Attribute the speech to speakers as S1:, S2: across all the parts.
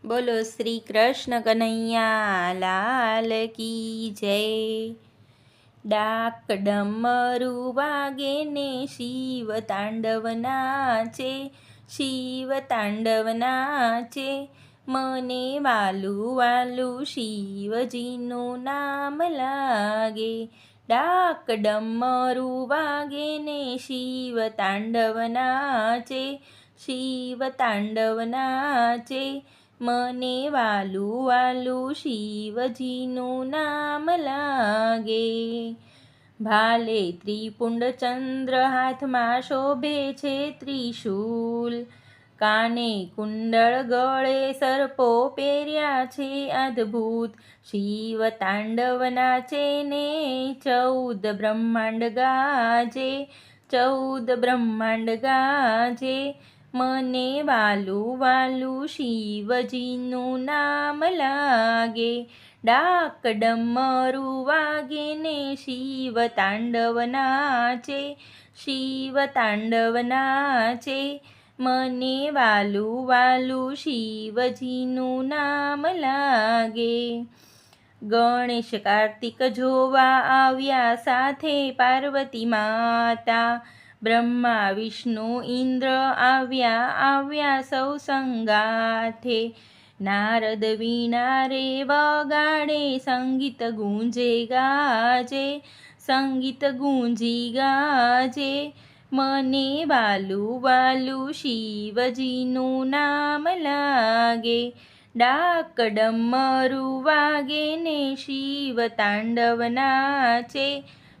S1: બોલો શ્રી કૃષ્ણ કનૈયા લાલ કી જય। ડાક ડમરું વાગે ને શિવ તાંડવ નાચે, શિવ તાંડવ નાચે। મને વાલું વાલું શિવજીનું નામ લાગે। ડાક ડમરું વાગે ને શિવ તાંડવ નાચે, શિવ તાંડવ નાચે। મને વાલું વાલું શિવજીનું નામ લાગે। ભાલે ત્રિપુંડ ચંદ્ર, હાથમાં શોભે છે ત્રિશૂલ, કાને કુંડળ, ગળે સર્પો પહેર્યા છે અદ્ભુત। શિવ તાંડવ નાચે ને 14 બ્રહ્માંડ ગાજે, 14 બ્રહ્માંડ ગાજે। મને વાલું વાલું શિવજીનું નામ લાગે। ડાક ડમરું વાગે ને શિવ તાંડવ નાચે, શિવ તાંડવ નાચે। મને વાલું વાલું શિવજીનું નામ લાગે। ગણેશ કાર્તિક જોવા આવ્યા, સાથે પાર્વતી માતા, બ્રહ્મા વિષ્ણુ ઇન્દ્ર આવ્યા સૌ સંગાથે। નારદ વીણા રે વગાડે, સંગીત ગુંજે ગાજે, સંગીત ગુંજી ગાજે। મને વાલું વાલું શિવજીનું નામ લાગે। ડાક ડમરું વાગે ને શિવ તાંડવ નાચે,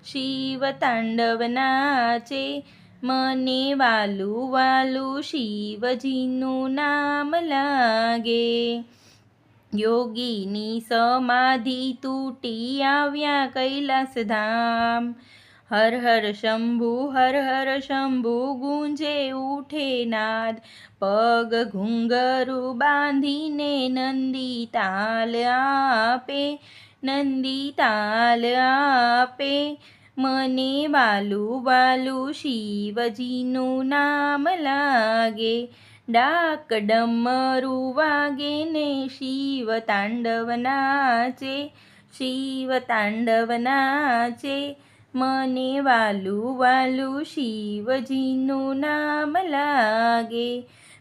S1: શિવ તાંડવ નાચે। મને વાલું વાલું શિવજીનું નામ લાગે। યોગીની સમાધિ તૂટી આવ્યા કૈલાસ ધામ, હર હર શંભુ, હર હર શંભુ, ગુંજે ઉઠે નાદ। પગ ઘુંઘરું બાંધીને નંદી તાલ આપે, નંદી તાલ આપે। મને વાલું વાલું શિવજીનું નામ લાગે। ડાક ડમરું વાગે ને શિવ તાંડવ નાચે, શિવ તાંડવ નાચે। મને વાલું વાલું શિવજીનું નામ લાગે।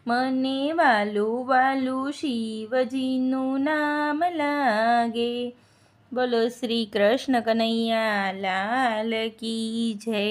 S1: મને વાલું વાલું શિવજીનું નામ લાગે। બોલો શ્રી કૃષ્ણ કનૈયા લાલ કી જય।